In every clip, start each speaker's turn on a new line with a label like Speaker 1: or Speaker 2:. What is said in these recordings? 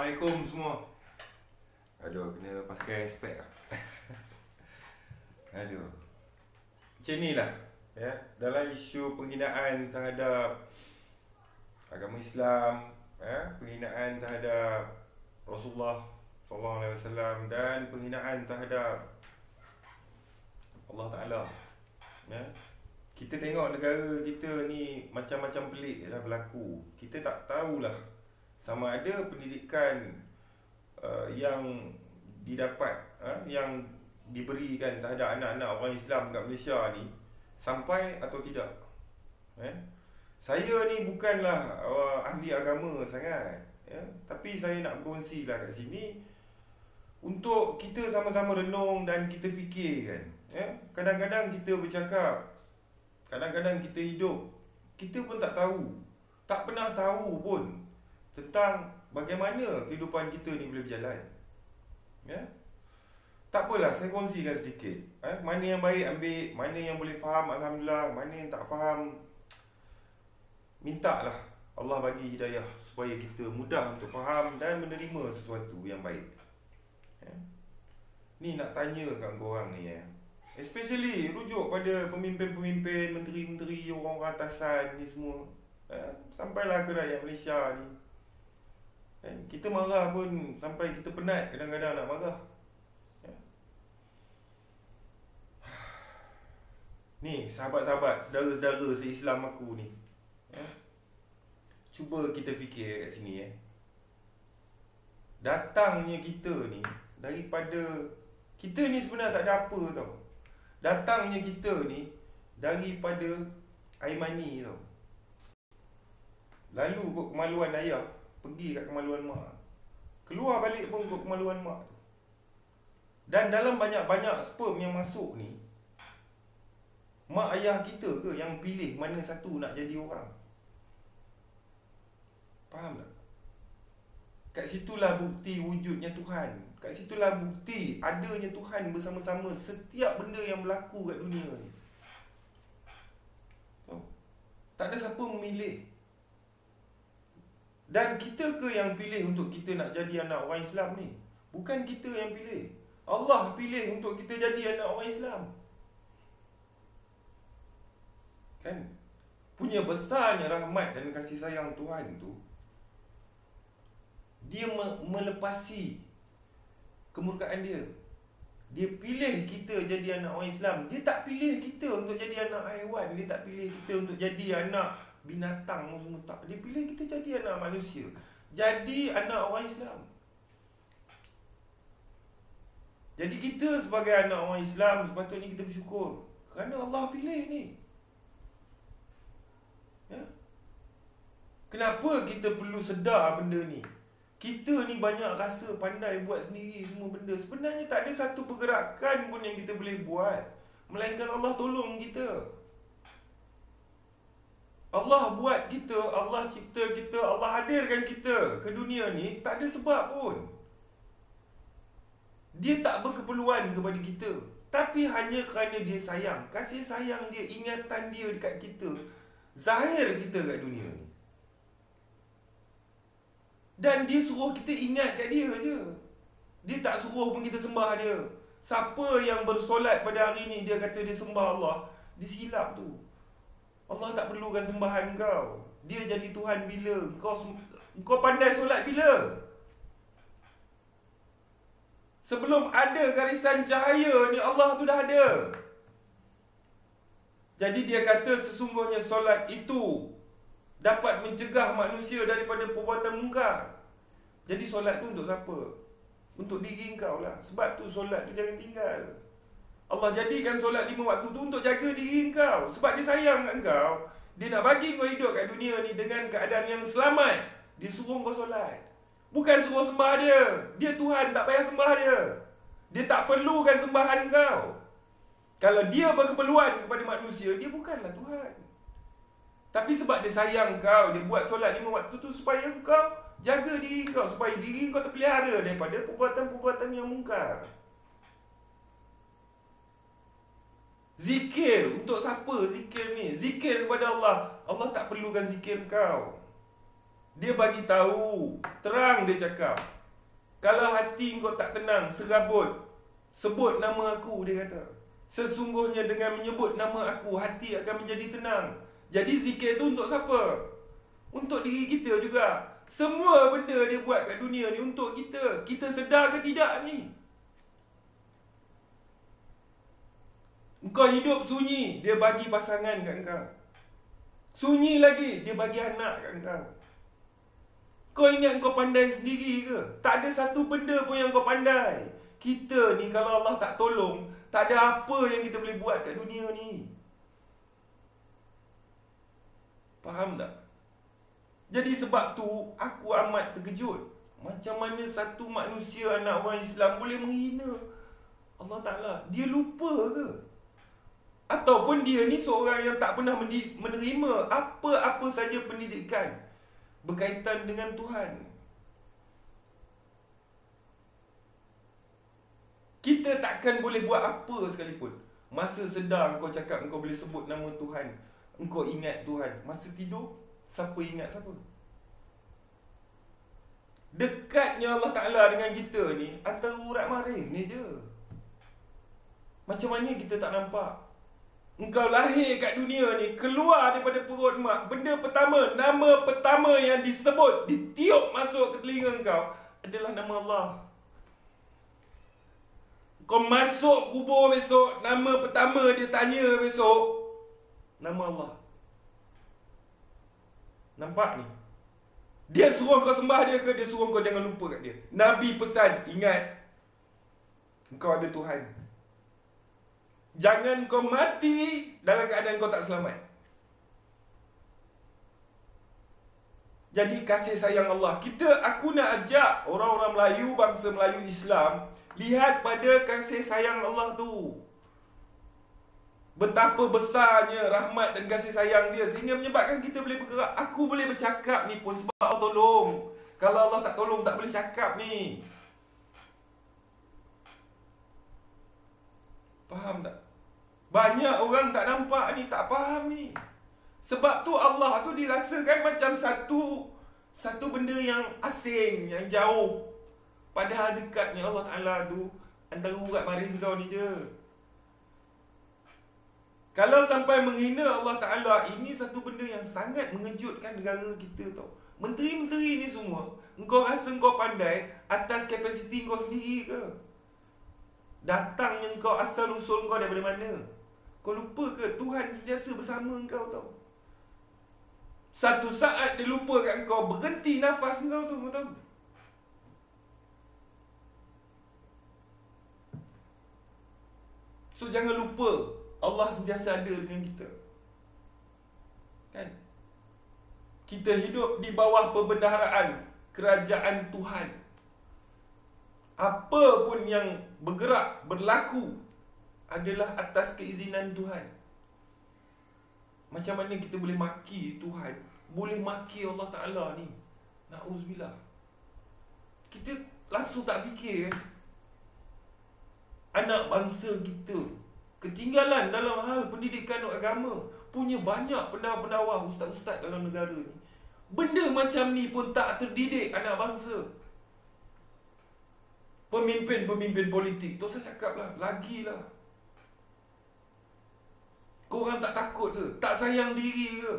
Speaker 1: Assalamualaikum semua. Aduh, kena pakai spek lah. Aduh. Macam ni lah ya, dalam isu penghinaan terhadap agama Islam ya, penghinaan terhadap Rasulullah SAW dan penghinaan terhadap Allah Ta'ala ya. Kita tengok negara kita ni macam-macam pelik lah berlaku. Kita tak tahulah sama ada pendidikan yang didapat, yang diberikan terhadap anak-anak orang Islam kat Malaysia ni sampai atau tidak. Saya ni bukanlah ahli agama sangat ya, tapi saya nak berkongsilah kat sini untuk kita sama-sama renung dan kita fikirkan ya. Kadang-kadang kita bercakap, kadang-kadang kita hidup, kita pun tak tahu, tak pernah tahu pun tentang bagaimana kehidupan kita ni boleh berjalan ya. Tak apalah, saya kongsikan sedikit mana yang baik ambil, mana yang boleh faham Alhamdulillah, mana yang tak faham mintalah Allah bagi hidayah supaya kita mudah untuk faham dan menerima sesuatu yang baik ya. Ni nak tanya kat korang ni ya, especially rujuk pada pemimpin-pemimpin, menteri-menteri, orang-orang atasan ni semua sampailah ke rakyat Malaysia ni. Kita marah pun sampai kita penat kadang-kadang nak marah ya. Ni sahabat-sahabat, saudara-saudara se-Islam aku ni ya, cuba kita fikir kat sini ya. Datangnya kita ni daripada, kita ni sebenarnya tak ada apa tau. Datangnya kita ni daripada air mani tau. Lalu kot kemaluan ayah pergi kat kemaluan mak, keluar balik pun kot kemaluan mak tu. Dan dalam banyak-banyak sperm yang masuk ni, mak ayah kita ke yang pilih mana satu nak jadi orang? Faham tak? Kat situlah bukti wujudnya Tuhan. Kat situlah bukti adanya Tuhan bersama-sama setiap benda yang berlaku kat dunia ni. Tak ada siapa memilih. Dan kita ke yang pilih untuk kita nak jadi anak orang Islam ni? Bukan kita yang pilih. Allah pilih untuk kita jadi anak orang Islam. Kan? Punya besarnya rahmat dan kasih sayang Tuhan tu, dia melepasi kemurkaan dia. Dia pilih kita jadi anak orang Islam. Dia tak pilih kita untuk jadi anak haiwan. Dia tak pilih kita untuk jadi anak binatang semua tak. Dia pilih kita jadi anak manusia, jadi anak orang Islam. Jadi kita sebagai anak orang Islam sepatutnya kita bersyukur kerana Allah pilih ni ya? Kenapa kita perlu sedar benda ni? Kita ni banyak rasa pandai buat sendiri semua benda. Sebenarnya tak ada satu pergerakan pun yang kita boleh buat melainkan Allah tolong kita. Allah buat kita, Allah cipta kita, Allah hadirkan kita ke dunia ni tak ada sebab pun. Dia tak berkeperluan kepada kita, tapi hanya kerana dia sayang. Kasih sayang dia, ingatan dia dekat kita, zahir kita kat dunia ni. Dan dia suruh kita ingat kat dia je. Dia tak suruh pun kita sembah dia. Siapa yang bersolat pada hari ni dia kata dia sembah Allah, dia silap tu. Allah tak perlukan sembahan kau. Dia jadi Tuhan bila? Kau pandai solat bila? Sebelum ada garisan cahaya ni, Allah tu dah ada. Jadi dia kata sesungguhnya solat itu dapat mencegah manusia daripada perbuatan mungkar. Jadi solat tu untuk siapa? Untuk diri kau lah. Sebab tu solat tu jangan tinggal. Allah jadikan solat 5 waktu tu untuk jaga diri kau. Sebab dia sayang kat kau. Dia nak bagi kau hidup kat dunia ni dengan keadaan yang selamat. Dia suruh kau solat. Bukan suruh sembah dia. Dia Tuhan, tak payah sembah dia. Dia tak perlukan sembahan kau. Kalau dia berkeperluan kepada manusia, dia bukanlah Tuhan. Tapi sebab dia sayang kau, dia buat solat 5 waktu tu supaya kau jaga diri kau, supaya diri kau terpelihara daripada perbuatan-perbuatan yang mungkar. Zikir, untuk siapa zikir ni? Zikir kepada Allah. Allah tak perlukan zikir kau. Dia bagi tahu, terang dia cakap, Kalau hati kau tak tenang, serabut, sebut nama aku, dia kata. Sesungguhnya dengan menyebut nama aku, hati akan menjadi tenang. Jadi zikir tu untuk siapa? Untuk diri kita juga. Semua benda dia buat kat dunia ni untuk kita. Kita sedar ke tidak ni? Engkau hidup sunyi, dia bagi pasangan kat engkau. Sunyi lagi, dia bagi anak kat engkau. Kau ingat kau pandai sendiri ke? Tak ada satu benda pun yang kau pandai. Kita ni kalau Allah tak tolong, tak ada apa yang kita boleh buat kat dunia ni. Faham tak? Jadi sebab tu, aku amat terkejut. Macam mana satu manusia, anak orang Islam boleh menghina Allah Ta'ala? Dia lupa ke? Ataupun dia ni seorang yang tak pernah menerima apa-apa saja pendidikan berkaitan dengan Tuhan. Kita takkan boleh buat apa sekalipun. Masa sedar kau cakap kau boleh sebut nama Tuhan, engkau ingat Tuhan. Masa tidur, siapa ingat siapa? Dekatnya Allah Ta'ala dengan kita ni antara urat marih ni je. Macam mana kita tak nampak? Engkau lahir kat dunia ni, keluar daripada perut mak, benda pertama, nama pertama yang disebut, ditiup masuk ke telinga engkau adalah nama Allah. Kau masuk kubur besok, nama pertama dia tanya besok, nama Allah. Nampak ni? Dia suruh kau sembah dia ke? Dia suruh kau jangan lupa kat dia? Nabi pesan, ingat, engkau ada Tuhan. Jangan kau mati dalam keadaan kau tak selamat. Jadi kasih sayang Allah. Aku nak ajak orang-orang Melayu, bangsa Melayu Islam, lihat pada kasih sayang Allah tu. Betapa besarnya rahmat dan kasih sayang dia sehingga menyebabkan kita boleh bergerak. Aku boleh bercakap ni pun sebab Allah tolong. Kalau Allah tak tolong, tak boleh cakap ni. Faham tak? Banyak orang tak nampak ni, tak faham ni. Sebab tu Allah tu dirasakan macam satu benda yang asing, yang jauh. Padahal dekatnya Allah Ta'ala tu antara urat marih kau ni je. Kalau sampai menghina Allah Ta'ala, ini satu benda yang sangat mengejutkan negara kita tau. Menteri-menteri ni semua, engkau rasa engkau pandai atas kapasiti kau sendiri ke? Datangnya engkau, asal-usul kau daripada mana? Kau lupa ke Tuhan sentiasa bersama engkau tau? Satu saat dia lupa kat engkau, berhenti nafas engkau tu, kau tahu? So jangan lupa Allah sentiasa ada dengan kita. Kan? Kita hidup di bawah perbendaharaan kerajaan Tuhan. Apa pun yang bergerak, berlaku adalah atas keizinan Tuhan. Macam mana kita boleh maki Tuhan, boleh maki Allah Ta'ala ni? Na'udzubillah. Kita langsung tak fikir kan? Anak bangsa kita ketinggalan dalam hal pendidikan agama, punya banyak pendawa-pendawa, ustaz-ustaz dalam negara ni. Benda macam ni pun tak terdidik anak bangsa. Pemimpin-pemimpin politik tu saya cakap lah, lagilah. Korang tak takut ke? Tak sayang diri ke?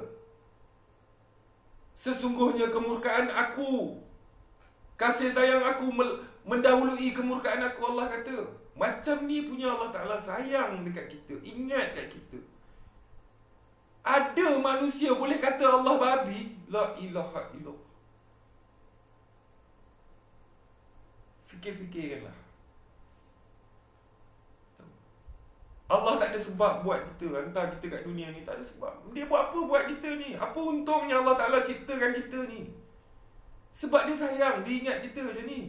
Speaker 1: Sesungguhnya kemurkaan aku, kasih sayang aku mendahului kemurkaan aku, Allah kata. Macam ni punya Allah Ta'ala sayang dekat kita, ingat kat kita. Ada manusia boleh kata Allah babi? La ilaha illallah. Fikir-fikirkanlah. Allah tak ada sebab buat kita, hantar kita kat dunia ni, tak ada sebab. Dia buat apa buat kita ni? Apa untungnya Allah Ta'ala ciptakan kita ni? Sebab dia sayang, dia ingat kita je ni.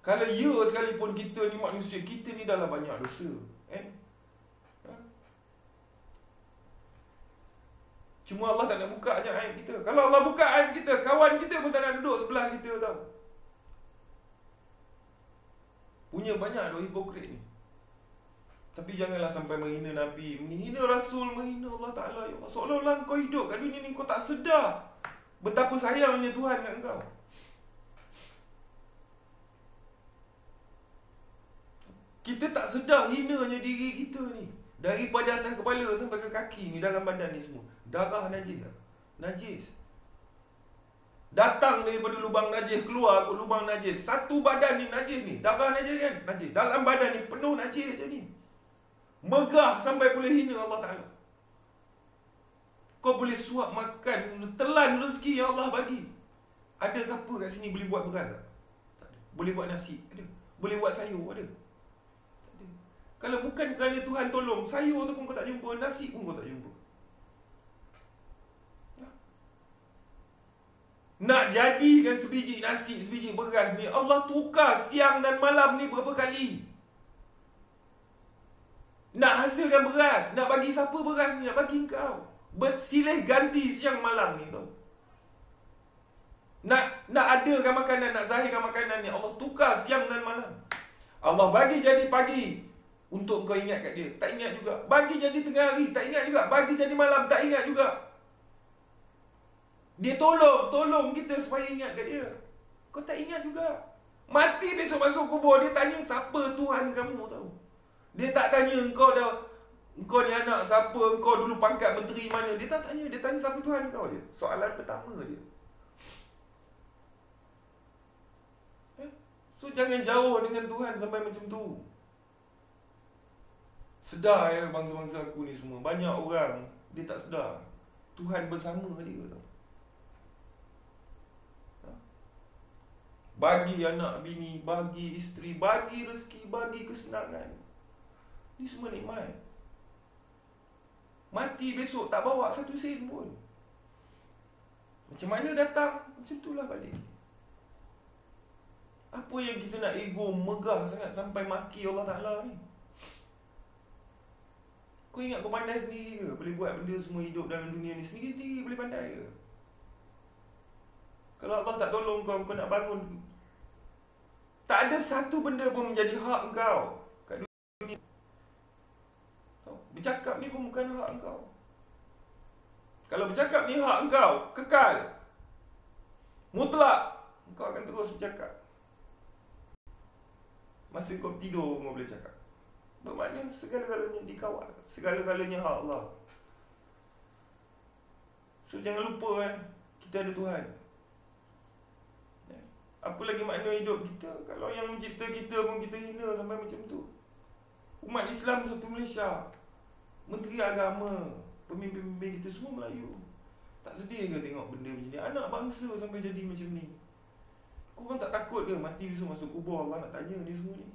Speaker 1: Kalau ya sekalipun kita ni manusia, kita ni dalam banyak dosa, kan? Cuma Allah tak nak buka je aib kita. Kalau Allah buka aib kita, kawan kita pun tak nak duduk sebelah kita tau. Punya banyak duk hipokrit ni. Tapi janganlah sampai menghina Nabi, menghina Rasul, menghina Allah Ta'ala. Ya Allah, seolah-olah kau hidup kat dunia ni, kau tak sedar betapa sayangnya Tuhan kat kau. Kita tak sedar hinanya diri kita ni. Daripada atas kepala sampai ke kaki ni, dalam badan ni semua darah najis. Najis datang daripada lubang najis, keluar ke lubang najis. Satu badan ni najis ni. Darah najis kan? Najis. Dalam badan ni penuh najis je ni. Megah sampai boleh hina Allah Ta'ala. Kau boleh suap makan, telan rezeki yang Allah bagi. Ada siapa kat sini boleh buat beras tak? Tak ada. Boleh buat nasi? Ada. Boleh buat sayur? Ada. Tak ada. Kalau bukan kerana Tuhan tolong, sayur tu pun kau tak jumpa, nasi pun kau tak jumpa. Nak jadikan sebiji nasi, sebiji beras ni, Allah tukar siang dan malam ni berapa kali. Nak hasilkan beras, nak bagi siapa beras ni? Nak bagi engkau. Bersilih ganti siang malam ni tau. Nak adakan makanan, nak zahirkan makanan ni, Allah tukar siang dan malam. Allah bagi jadi pagi untuk kau ingat kat dia, tak ingat juga. Bagi jadi tengah hari, tak ingat juga. Bagi jadi malam, tak ingat juga. Dia tolong kita supaya ingat kat dia. Kau tak ingat juga. Mati besok masuk kubur, dia tanya siapa Tuhan kamu tahu. Dia tak tanya engkau ni anak siapa, engkau dulu pangkat menteri mana. Dia tak tanya, dia tanya siapa Tuhan kau dia. Soalan pertama dia. So jangan jauh dengan Tuhan sampai macam tu. Sedar ya bangsa-bangsa aku ni semua. Banyak orang dia tak sedar Tuhan bersama dia tau. Bagi anak bini, bagi isteri, bagi rezeki, bagi kesenangan. Ni semua nikmat. Mati besok tak bawa satu sen pun. Macam mana datang, macam itulah balik. Apa yang kita nak ego megah sangat sampai maki Allah Ta'ala ni? Kau ingat kau pandai sendiri ke? Boleh buat benda semua hidup dalam dunia ni sendiri-sendiri boleh pandai ke? Kalau Allah tak tolong kau, kau nak bangun, tak ada satu benda pun menjadi hak engkau kat dunia. Bercakap ni pun bukan hak engkau. Kalau bercakap ni hak engkau, kekal, mutlak, engkau akan terus bercakap. Masa kau tidur, kau boleh cakap. Bermakna segala-galanya dikawal, segala-galanya hak Allah. So jangan lupa kita ada Tuhan. Apa lagi makna hidup kita kalau yang mencipta kita pun kita hina sampai macam tu? Umat Islam satu Malaysia, menteri agama, pemimpin-pemimpin kita semua Melayu. Tak sedih ke tengok benda macam ni? Anak bangsa sampai jadi macam ni. Kau orang tak takut ke mati besok masuk kubur Allah nak tanya ni semua ni?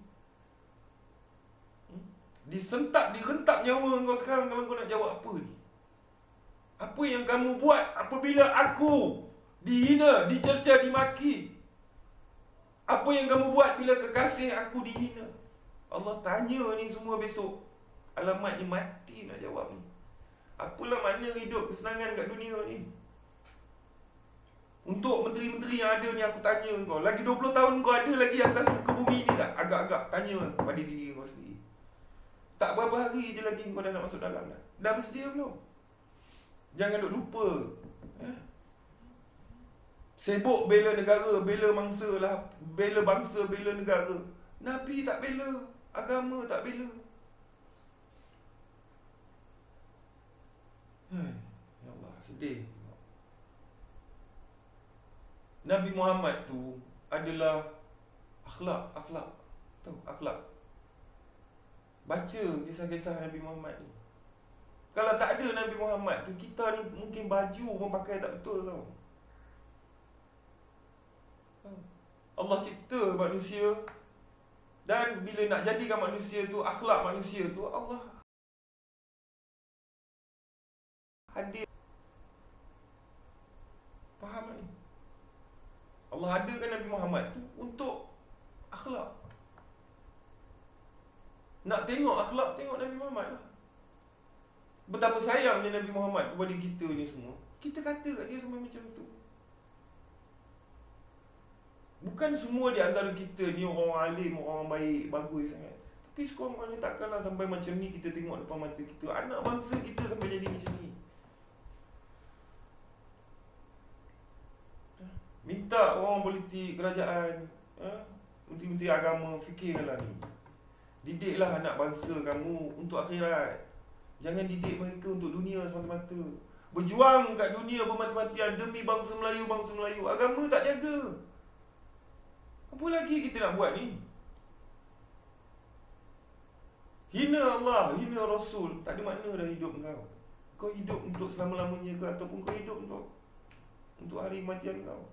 Speaker 1: Disentak, direntak nyawa kau sekarang kalau kau nak jawab apa ni? Apa yang kamu buat apabila aku dihina, dicerca, dimaki? Apa yang kamu buat bila kekasih aku dihina? Allah tanya ni semua besok. Alamat ni mati nak jawab ni. Apalah makna hidup kesenangan kat dunia ni? Untuk menteri-menteri yang ada ni aku tanya kau, lagi 20 tahun kau ada lagi atas muka bumi ni tak? Agak-agak tanya pada diri kau sendiri. Tak berapa hari je lagi kau dah nak masuk dalam dah. Dah bersedia belum? Jangan duk lupa. Sibuk bela negara, bela mangsa lah, bela bangsa, bela negara. Nabi tak bela, agama tak bela. Ya Allah, sedih. Nabi Muhammad tu adalah akhlak. Tahu akhlak? Baca kisah-kisah Nabi Muhammad ni. Kalau tak ada Nabi Muhammad tu, kita ni mungkin baju pun pakai tak betul tau. Allah cipta manusia, dan bila nak jadikan manusia tu, akhlak manusia tu, Allah hadir. Faham tak ni? Allah hadirkan Nabi Muhammad tu untuk akhlak. Nak tengok akhlak, tengok Nabi Muhammad lah. Betapa sayangnya Nabi Muhammad kepada kita ni semua. Kita kata kat dia sampai macam tu. Bukan semua di antara kita ni orang alim, orang baik, bagus sangat. Tapi sekurang-kurangnya takkanlah sampai macam ni kita tengok depan mata kita. Anak bangsa kita sampai jadi macam ni. Minta orang politik, kerajaan, menteri-menteri agama, fikirkanlah ni. Didiklah anak bangsa kamu untuk akhirat. Jangan didik mereka untuk dunia semata-mata. Berjuang kat dunia bermati-matian demi bangsa Melayu. Agama tak jaga. Apa lagi kita nak buat ni? Hina Allah, hina Rasul, tak ada makna dah hidup kau. Kau hidup untuk selama-lamanya ke, ataupun kau hidup untuk hari kematian kau?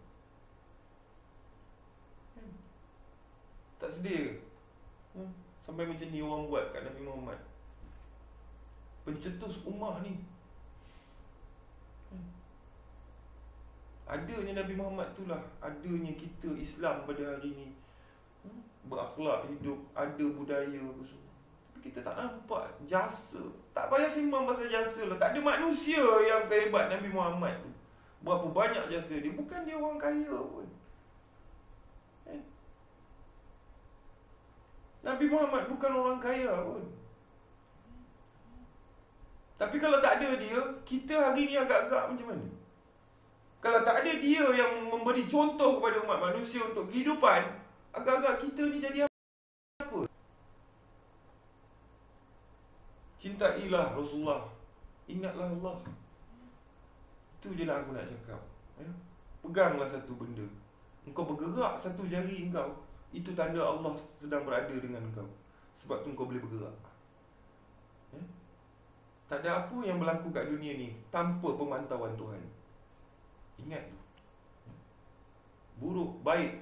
Speaker 1: Tak sedih ke? Sampai macam ni orang buat kat Nabi Muhammad. Pencetus ummah ni. Adanya Nabi Muhammad tu lah, adanya kita Islam pada hari ni. Berakhlak hidup, ada budaya apa semua. Tapi kita tak nampak jasa. Tak payah sembang pasal jasa lah. Tak ada manusia yang sehebat Nabi Muhammad tu. Berapa banyak jasa dia. Bukan dia orang kaya pun. Nabi Muhammad bukan orang kaya pun. Tapi kalau tak ada dia, kita hari ni agak-agak macam mana? Kalau tak ada dia yang memberi contoh kepada umat manusia untuk kehidupan, agak-agak kita ni jadi apa? Cintailah Rasulullah. Ingatlah Allah. Itu je lah aku nak cakap. Peganglah satu benda. Engkau bergerak satu jari engkau, itu tanda Allah sedang berada dengan engkau. Sebab tu engkau boleh bergerak. Tak ada apa yang berlaku kat dunia ni tanpa pemantauan Tuhan. Ingat tu. Buruk, baik,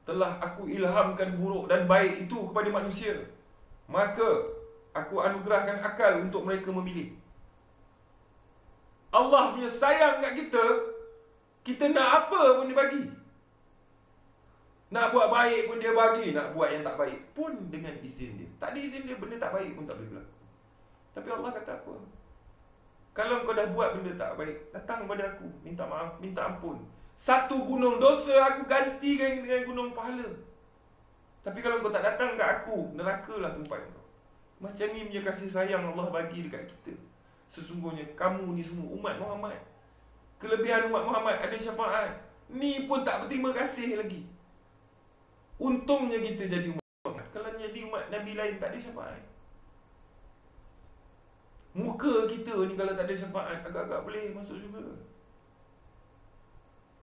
Speaker 1: telah aku ilhamkan buruk dan baik itu kepada manusia. Maka aku anugerahkan akal untuk mereka memilih. Allah punya sayang kat kita. Kita nak apa pun dia bagi. Nak buat baik pun dia bagi. Nak buat yang tak baik pun dengan izin dia. Tak ada izin dia, benda tak baik pun tak boleh berlaku. Tapi Allah kata apa? Kalau kau dah buat benda tak baik, datang kepada aku, minta maaf, minta ampun. Satu gunung dosa aku gantikan dengan gunung pahala. Tapi kalau kau tak datang kat aku, nerakalah tempat kau. Macam ni punya kasih sayang Allah bagi dekat kita. Sesungguhnya kamu ni semua umat Muhammad. Kelebihan umat Muhammad ada syafaat. Ni pun tak berterima kasih lagi. Untungnya kita jadi umat Muhammad. Kalau jadi umat Nabi lain tak ada syafaat. Muka kita ni kalau tak ada syafaat, agak-agak boleh masuk syurga.